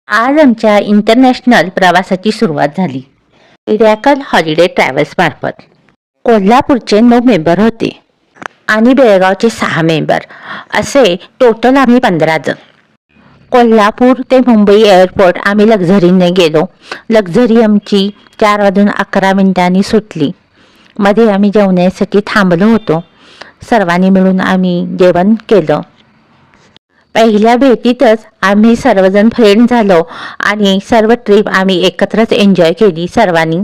आज आमच्या इंटरनॅशनल प्रवासाची सुरुवात झाली. मिरॅकल हॉलिडे ट्रॅव्हल्स मार्फत. कोल्हापूरचे 9 मेंबर होते आणि बेळगावचे 6 मेंबर, असे टोटल आम्ही 15 जण. कोल्हापूर ते मुंबई एअरपोर्ट आम्ही लक्झरीने गेलो. लक्झरी आमची 4:11 सुटली. मध्ये आम्ही जेवण्यासाठी थांबलो होतो. सर्वांनी मिळून आम्ही जेवण केलं. पहिल्या भेटीतच आम्ही सर्वजण फ्रेंड झालो आणि सर्व ट्रिप आम्ही एकत्रच एन्जॉय केली सर्वांनी.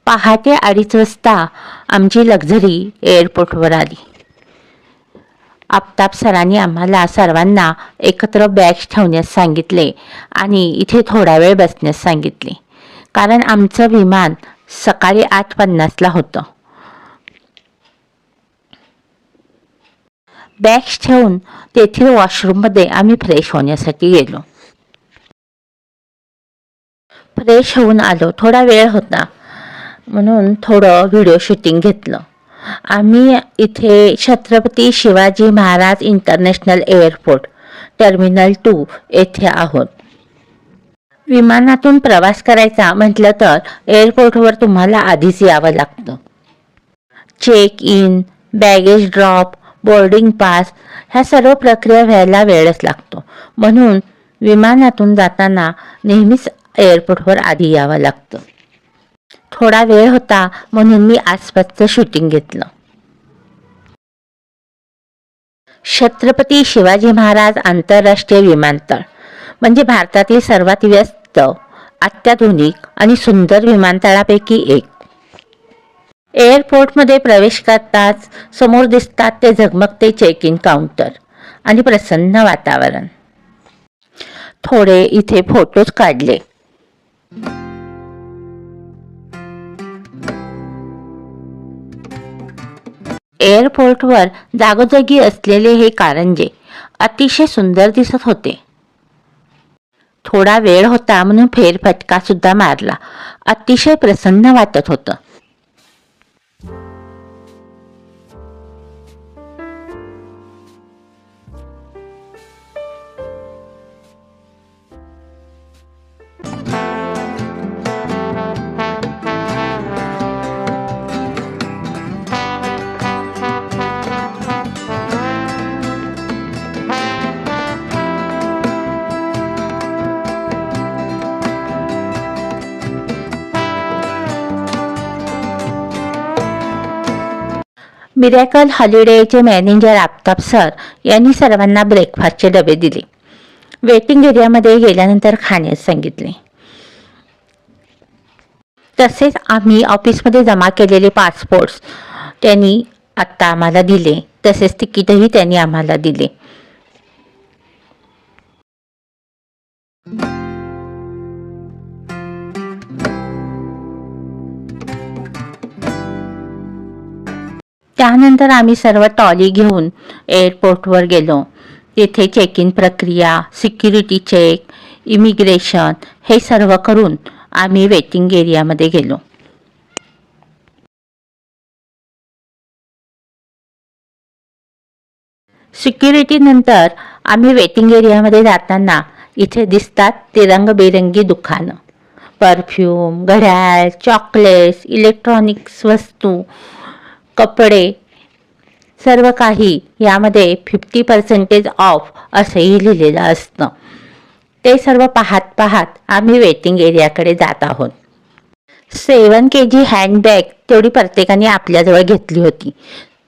पहाटे 2:30 वाजता आमची लक्झरी एअरपोर्टवर आली. आफताब सरांनी आम्हाला सर्वांना एकत्र बॅग्स ठेवण्यास सांगितले आणि इथे थोडा वेळ बसण्यास सांगितले, कारण आमचं विमान सकाळी 8:50 होतं. बॅग्स ठेवून तेथील वॉशरूममध्ये आम्ही फ्रेश होण्यासाठी गेलो. फ्रेश होऊन आलो. थोडा वेळ होता म्हणून थोडं व्हिडिओ शूटिंग घेतलं. आम्ही इथे Chhatrapati Shivaji Maharaj international airport terminal 2 येथे आहोत. विमानातून प्रवास करायचा म्हटलं तर एअरपोर्टवर तुम्हाला आधीच यावं लागतं. Check in, baggage drop, boarding pass ह्या सर्व प्रक्रिया व्हायला वेळच लागतो. म्हणून विमानातून जाताना नेहमीच एअरपोर्टवर आधी यावं लागतं. थोडा वेळ होता म्हणून मी आसपासचं शूटिंग घेतलं. छत्रपती शिवाजी महाराज आंतरराष्ट्रीय विमानतळ म्हणजे भारतातील सर्वात व्यस्त, अत्याधुनिक आणि सुंदर विमानतळापैकी एक. एअरपोर्टमध्ये प्रवेश करताच समोर दिसतात ते झगमगते चेक इन काउंटर आणि प्रसन्न वातावरण. थोडे इथे फोटोज काढले. एअरपोर्टवर जागोजागी असलेले हे कारंजे अतिशय सुंदर दिसत होते. थोडा वेळ होता म्हणून फेरफटका सुद्धा मारला. अतिशय प्रसन्न वाटत होतं. मिरॅकल हॉलिडेचे मॅनेजर आफताब सर यांनी सर्वांना ब्रेकफास्टचे डबे दिले. वेटिंग एरियामध्ये गेल्यानंतर खाण्यास सांगितले. तसेच आम्ही ऑफिसमध्ये जमा केलेले पासपोर्ट्स त्यांनी आत्ता आम्हाला दिले. तसेच तिकीटही त्यांनी आम्हाला दिले. त्यानंतर आम्ही सर्व ट्रॉली घेऊन एअरपोर्टवर गेलो. तिथे चेक इन प्रक्रिया, सिक्युरिटी चेक, इमिग्रेशन हे सर्व करून आम्ही वेटिंग एरियामध्ये गेलो. सिक्युरिटी नंतर आम्ही वेटिंग एरियामध्ये जाताना इथे दिसतात ते रंगबेरंगी दुकानं. परफ्यूम, घड्याळ, चॉकलेट्स, इलेक्ट्रॉनिक्स वस्तू, कपडे सर्व काही यामध्ये 50% ऑफ असंही लिहिलेलं असतं. ते सर्व पाहत पाहत आम्ही वेटिंग एरियाकडे जात आहोत. 7 kg हँडबॅग तेवढी प्रत्येकाने आपल्याजवळ घेतली होती.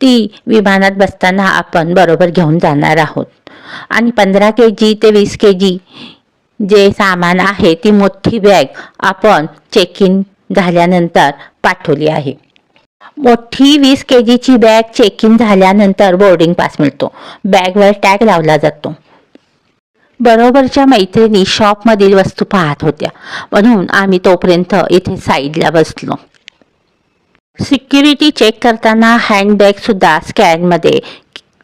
ती विमानात बसताना आपण बरोबर घेऊन जाणार आहोत. आणि 15 kg ते 20 kg जे सामान आहे ती मोठी बॅग आपण चेक इन झाल्यानंतर पाठवली आहे. मोठी 20 kgची बॅग चेक इन झाल्यानंतर बोर्डिंग पास मिळतो. बॅगवर टॅग लावला जातो. बरोबरच्या मैत्रिणी शॉपमधील वस्तू पाहत होत्या म्हणून आम्ही तोपर्यंत इथे साईडला बसलो. सिक्युरिटी चेक करताना हँडबॅग सुद्धा स्कॅनमध्ये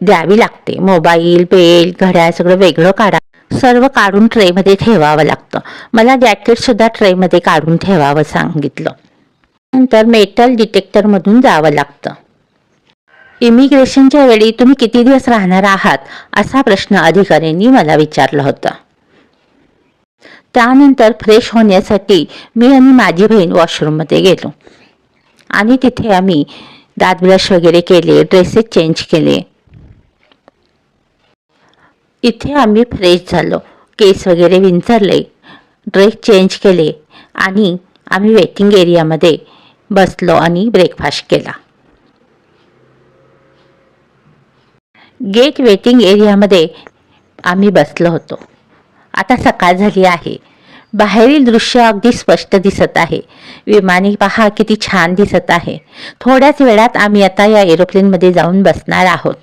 द्यावी लागते. मोबाईल, बेल्ट, घड्याळ सगळं वेगळं काढा. सर्व काढून ट्रेमध्ये ठेवावं लागतं. मला जॅकेट सुद्धा ट्रेमध्ये काढून ठेवावं सांगितलं. नंतर मेटल डिटेक्टरमधून जावं लागतं. इमिग्रेशनच्या वेळी तुम्ही किती दिवस राहणार आहात असा प्रश्न अधिकाऱ्यांनी मला विचारला होता. त्यानंतर फ्रेश होण्यासाठी मी आणि माझी बहीण वॉशरूममध्ये गेलो आणि तिथे आम्ही दात ब्रश वगैरे केले, ड्रेसेस चेंज केले. इथे आम्ही फ्रेश झालो, केस वगैरे विंचरले, ड्रेस चेंज केले आणि आम्ही वेटिंग एरियामध्ये बसलो आणि ब्रेकफास्ट केला. गेट वेटिंग एरियामध्ये आम्ही बसलो होतो. आता सकाळ झाली आहे. बाहेरील दृश्य अगदी स्पष्ट दिसत आहे. विमाने पहा किती छान दिसत आहे. थोड्याच वेळात आम्ही आता या एरोप्लेनमध्ये जाऊन बसणार आहोत.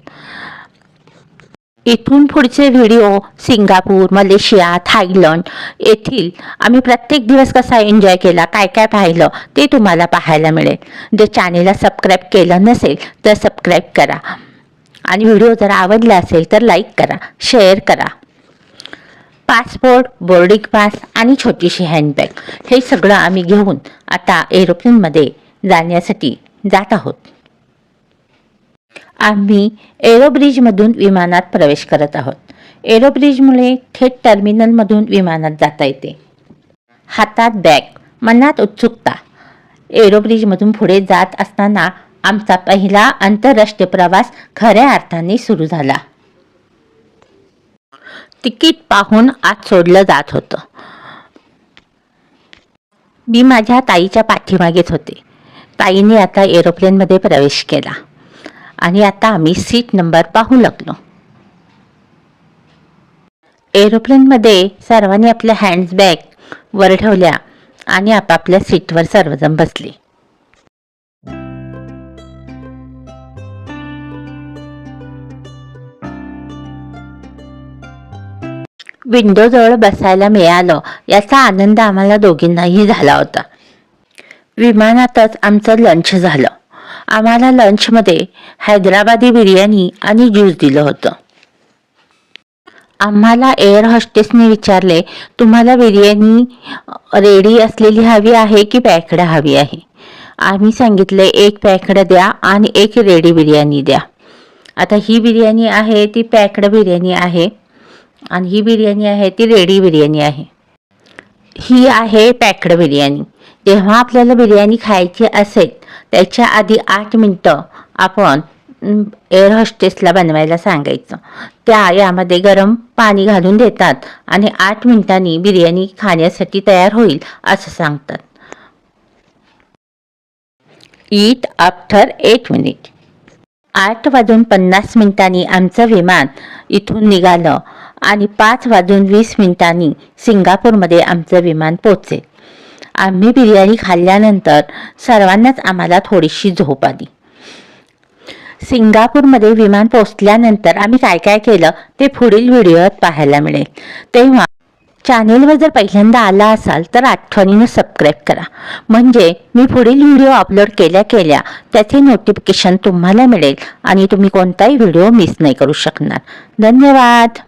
इथून पुढचे व्हिडिओ सिंगापूर, मलेशिया, थायलंड येथील आम्ही प्रत्येक दिवस कसा एन्जॉय केला, काय काय पाहिलं ते तुम्हाला पाहायला मिळेल. जर चॅनेलला सबस्क्राईब केलं नसेल तर सबस्क्राईब करा आणि व्हिडिओ जर आवडला असेल तर लाईक करा, शेअर करा. पासपोर्ट, बोर्डिंग पास आणि छोटीशी हँडबॅग हे सगळं आम्ही घेऊन आता एरोप्लेनमध्ये जाण्यासाठी जात आहोत. आम्ही एरोब्रिजमधून विमानात प्रवेश करत आहोत. एरोब्रिजमुळे थेट टर्मिनलमधून विमानात जाता येते. हातात बॅग, मनात उत्सुकता. एरोब्रिजमधून पुढे जात असताना आमचा पहिला आंतरराष्ट्रीय प्रवास खऱ्या अर्थाने सुरू झाला. तिकीट पाहून आत सोडलं जात होतं. मी माझ्या ताईच्या पाठीमागेच होते. ताईने आता एरोप्लेनमध्ये प्रवेश केला आणि आता आम्ही सीट नंबर पाहू लागलो. एरोप्लेनमध्ये सर्वांनी आपल्या हँडबॅग वर ठेवल्या आणि आपापल्या सीटवर सर्वजण बसले. विंडोजवळ बसायला मिळालं याचा आनंद आम्हाला दोघींनाही झाला होता. विमानातच आमचं लंच झालं. आम्हाला लंचमध्ये हैदराबादी बिर्याणी आणि ज्यूस दिलं होतं. आम्हाला एअर होस्टेसने विचारले, तुम्हाला बिर्याणी रेडी असलेली हवी आहे की पॅक्ड हवी आहे? आम्ही सांगितले, एक पॅक्ड द्या आणि एक रेडी बिर्याणी द्या. आता ही बिर्याणी आहे ती पॅक्ड बिर्याणी आहे आणि ही बिर्याणी आहे ती रेडी बिर्याणी आहे. ही आहे पॅक्ड बिर्याणी. जेव्हा आपल्याला बिर्याणी खायची असेल त्याच्या आधी 8 मिनटं आपण एअर होस्टेसला बनवायला सांगायचं. त्या यामध्ये गरम पाणी घालून देतात आणि 8 मिनिटांनी बिर्याणी खाण्यासाठी तयार होईल असं सांगतात. ईट आफ्टर 8 मिनिट. 8:50 आमचं विमान इथून निघालं आणि 5:20 सिंगापूरमध्ये आमचं विमान पोचेल. आम्ही बिर्याणी खाल्ल्यानंतर सर्वांनाच आम्हाला थोडीशी झोप आली. सिंगापूरमध्ये विमान पोचल्यानंतर आम्ही काय काय केलं ते पुढील व्हिडिओत पाहायला मिळेल. तेव्हा चॅनेलवर जर पहिल्यांदा आला असाल तर आठवणीनं सबस्क्राईब करा, म्हणजे मी पुढील व्हिडिओ अपलोड केल्या त्याचे नोटिफिकेशन तुम्हाला मिळेल आणि तुम्ही कोणताही व्हिडिओ मिस नाही करू शकणार. धन्यवाद.